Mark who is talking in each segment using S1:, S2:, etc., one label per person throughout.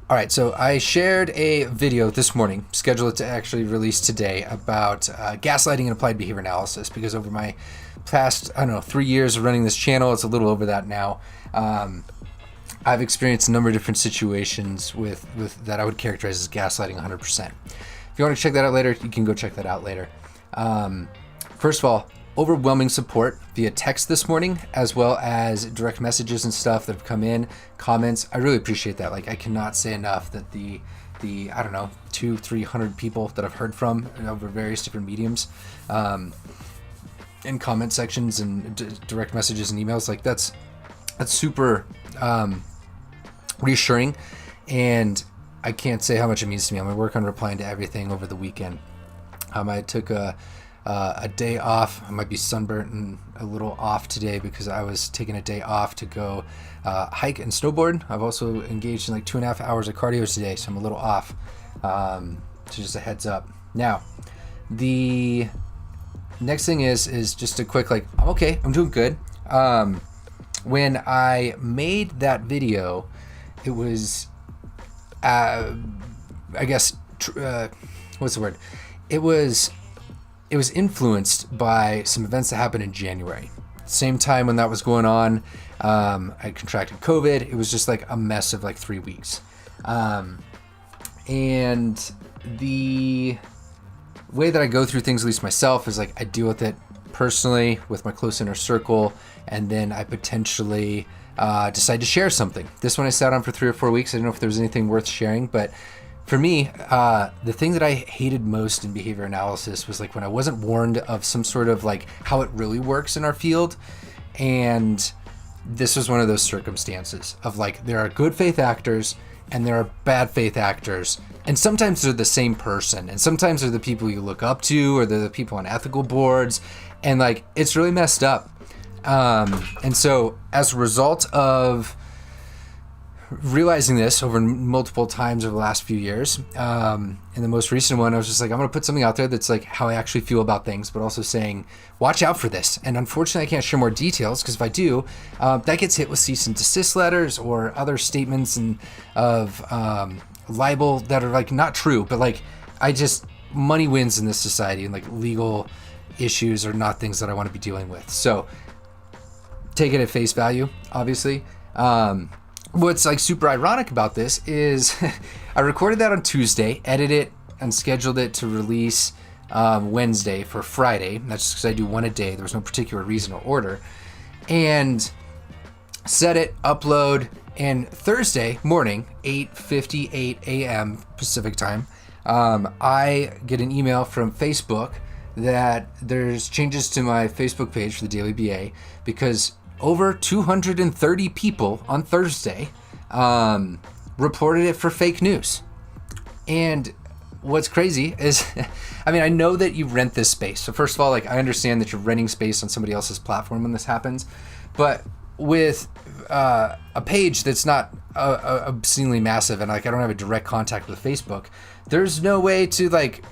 S1: All right, so I shared a video this morning, scheduled to actually release today, about gaslighting and applied behavior analysis, because over my past, 3 years of running this channel, it's a little over that now, I've experienced a number of different situations with that I would characterize as gaslighting 100%. If you want to check that out later, you can go check that out later. First of all, overwhelming support via text this morning, as well as direct messages and stuff that have come in, comments. I really appreciate that. Like, I cannot say enough that the 200-300 people that I've heard from over various different mediums, in comment sections and direct messages and emails, like that's super reassuring, and I can't say how much it means to me. I'm gonna work on replying to everything over the weekend. I took a day off. I might be sunburnt and a little off today because I was taking a day off to go hike and snowboard. I've also engaged in like 2.5 hours of cardio today, so I'm a little off. So just a heads up. Now, the next thing is just a quick, like, I'm okay, I'm doing good. When I made that video, it was, I guess, what's the word? It was influenced by some events that happened in January. Same time when that was going on, I contracted COVID. It was just like a mess of like 3 weeks. And the way that I go through things, at least myself, is like I deal with it personally with my close inner circle, and then I potentially decide to share something. This one I sat on for 3 or 4 weeks. I didn't know if there was anything worth sharing, but for me, the thing that I hated most in behavior analysis was like when I wasn't warned of some sort of like how it really works in our field. And this was one of those circumstances of like, there are good faith actors and there are bad faith actors. And sometimes they're the same person, and sometimes they're the people you look up to, or they're the people on ethical boards. And like, it's really messed up. And so as a result of realizing this over multiple times over the last few years, in the most recent one, I was just like, I'm going to put something out there that's like how I actually feel about things, but also saying, watch out for this. And unfortunately, I can't share more details, because if I do, that gets hit with cease and desist letters or other statements of libel that are like not true, but like, money wins in this society, and like legal issues are not things that I want to be dealing with. So take it at face value, obviously. What's like super ironic about this is I recorded that on Tuesday, edited it, and scheduled it to release Wednesday for Friday. That's just because I do one a day. There was no particular reason or order. And set it, upload, and Thursday morning, 8:58 a.m. Pacific time, I get an email from Facebook that there's changes to my Facebook page for the Daily BA, because over 230 people on Thursday reported it for fake news. And what's crazy is, I know that you rent this space. So first of all, like, I understand that you're renting space on somebody else's platform when this happens. But with a page that's not obscenely massive, and like I don't have a direct contact with Facebook, there's no way to like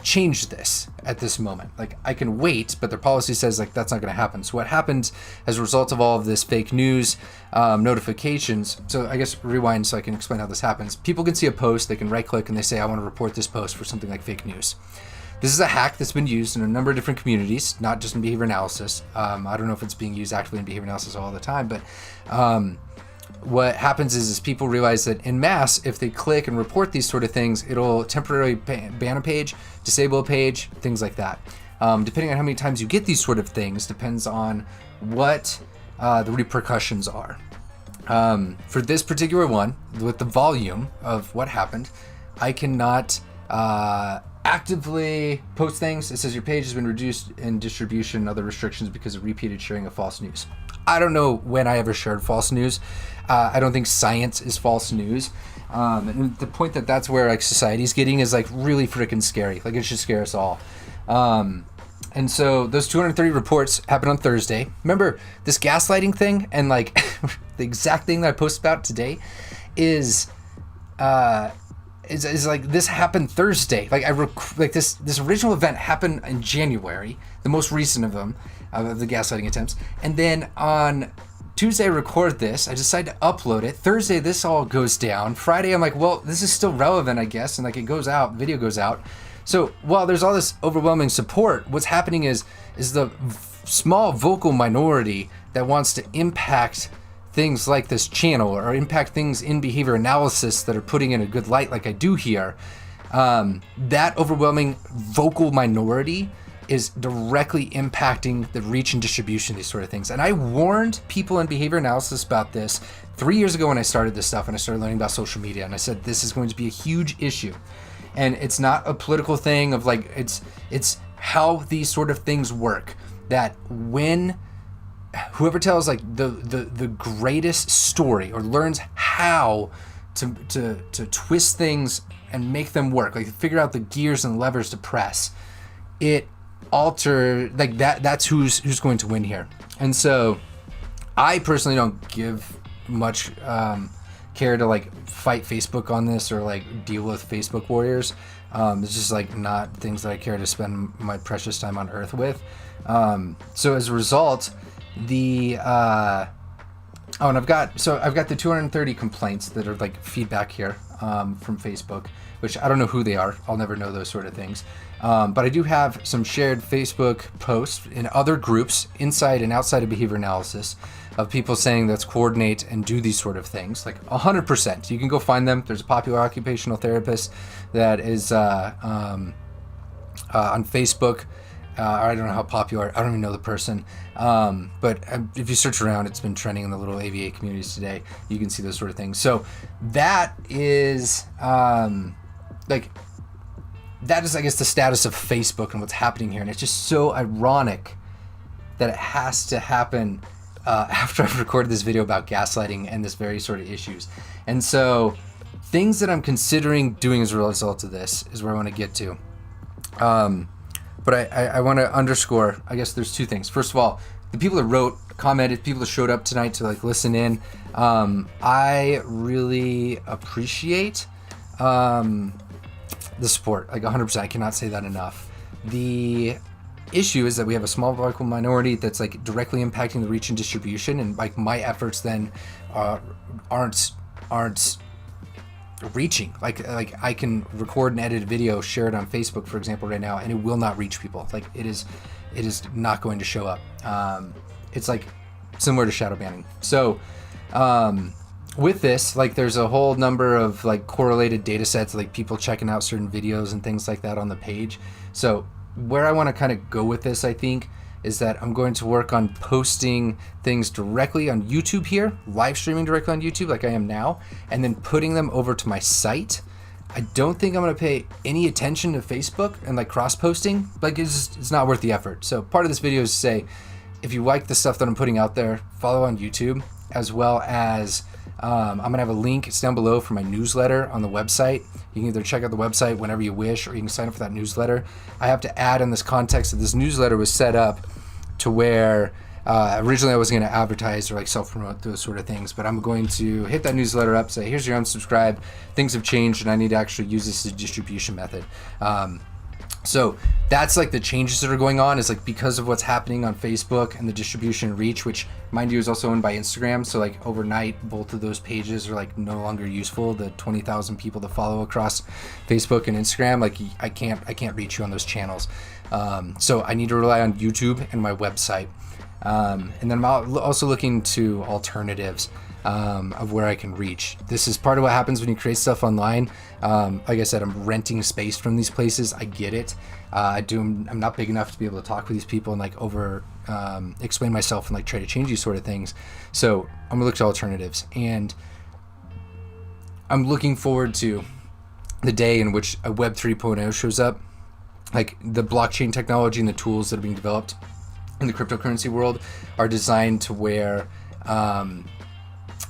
S1: change this at this moment. Like, I can wait, but their policy says like that's not going to happen. So what happens as a result of all of this fake news notifications? So I guess rewind so I can explain how this happens. People can see a post, they can right click, and they say, I want to report this post for something like fake news. This is a hack that's been used in a number of different communities, not just in behavior analysis. I don't know if it's being used actively in behavior analysis all the time, but what happens is people realize that en masse, if they click and report these sort of things, it'll temporarily ban a page, disable a page, things like that. Depending on how many times you get these sort of things depends on what the repercussions are. For this particular one, with the volume of what happened, I cannot actively post things. It says your page has been reduced in distribution and other restrictions because of repeated sharing of false news. I don't know when I ever shared false news. I don't think science is false news. And the point that that's where like society's getting is like really freaking scary. Like, it should scare us all. And so those 230 reports happened on Thursday. Remember this gaslighting thing, and like the exact thing that I posted about today is like this happened Thursday. Like this original event happened in January, the most recent of them, of the gaslighting attempts, and then on Tuesday I record this. I decide to upload it. Thursday this all goes down. Friday I'm like, well, this is still relevant, I guess, and like it goes out, video goes out. So while there's all this overwhelming support, what's happening is the small vocal minority that wants to impact things like this channel or impact things in behavior analysis that are putting in a good light like I do here. That overwhelming vocal minority is directly impacting the reach and distribution of these sort of things. And I warned people in behavior analysis about this 3 years ago when I started this stuff and I started learning about social media. And I said, this is going to be a huge issue. And it's not a political thing of like, it's how these sort of things work. That when whoever tells like the greatest story or learns how to twist things and make them work, like figure out the gears and levers to press, it alter like that's who's going to win here. And so I personally don't give much care to like fight Facebook on this or like deal with Facebook warriors. It's just like not things that I care to spend my precious time on earth with. So as a result, I've got the 230 complaints that are like feedback here from Facebook, which I don't know who they are. I'll never know those sort of things. But I do have some shared Facebook posts in other groups inside and outside of behavior analysis of people saying let's coordinate and do these sort of things, like 100%. You can go find them. There's a popular occupational therapist that is on Facebook. I don't know how popular. I don't even know the person. But if you search around, it's been trending in the little AVA communities today. You can see those sort of things. So that is I guess the status of Facebook and what's happening here. And it's just so ironic that it has to happen after I've recorded this video about gaslighting and this very sort of issues. And so things that I'm considering doing as a result of this is where I want to get to. But I want to underscore, I guess there's two things. First of all, the people that commented, people that showed up tonight to like listen in, I really appreciate the support, like 100%. I cannot say that enough. The issue is that we have a small vocal minority that's like directly impacting the reach and distribution, and like my efforts then aren't reaching. Like I can record and edit a video, share it on Facebook, for example, right now, and it will not reach people. Like it is not going to show up. It's like similar to shadow banning. So with this, like there's a whole number of like correlated data sets, like people checking out certain videos and things like that on the page. So where I want to kind of go with this, I think, is that I'm going to work on posting things directly on YouTube here, live streaming directly on YouTube like I am now, and then putting them over to my site. I don't think I'm going to pay any attention to Facebook and like cross-posting. Like it's not worth the effort. So part of this video is to say, if you like the stuff that I'm putting out there, follow on YouTube, as well as I'm going to have a link. It's down below for my newsletter on the website. You can either check out the website whenever you wish, or you can sign up for that newsletter. I have to add in this context that this newsletter was set up to where originally I wasn't going to advertise or like self-promote those sort of things, but I'm going to hit that newsletter up, say, here's your unsubscribe. Things have changed and I need to actually use this as a distribution method. So that's like the changes that are going on is like because of what's happening on Facebook and the distribution reach, which mind you is also owned by Instagram. So like overnight, both of those pages are like no longer useful. The 20,000 people that follow across Facebook and Instagram, like I can't reach you on those channels. So I need to rely on YouTube and my website. And then I'm also looking to alternatives of where I can reach. This is part of what happens when you create stuff online. Like I said, I'm renting space from these places. I get it. I'm not big enough to be able to talk with these people and like explain myself and like try to change these sort of things. So I'm gonna look to alternatives, and I'm looking forward to the day in which a Web 3.0 shows up. Like the blockchain technology and the tools that are being developed in the cryptocurrency world are designed to where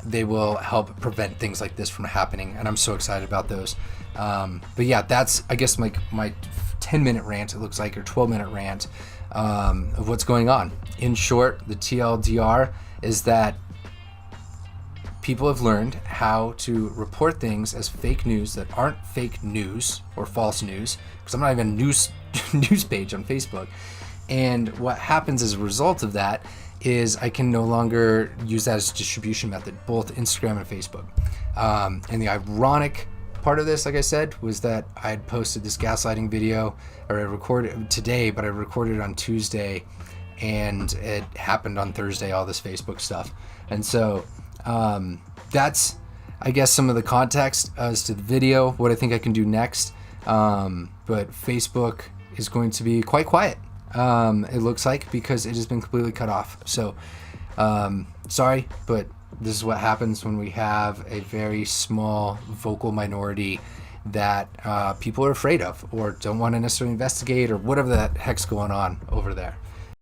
S1: they will help prevent things like this from happening, and I'm so excited about those. But yeah, that's I guess my 10-minute rant, it looks like, or 12-minute rant of what's going on. In short, the TLDR is that people have learned how to report things as fake news that aren't fake news or false news, because I'm not even a news page on Facebook. And what happens as a result of that is I can no longer use that as a distribution method, both Instagram and Facebook. And the ironic part of this, like I said, was that I had posted this gaslighting video, or I recorded it today, but I recorded it on Tuesday, and it happened on Thursday, all this Facebook stuff. And so that's, I guess, some of the context as to the video, what I think I can do next. But Facebook is going to be quite quiet, it looks like, because it has been completely cut off. So sorry, but this is what happens when we have a very small vocal minority that people are afraid of or don't want to necessarily investigate, or whatever the heck's going on over there.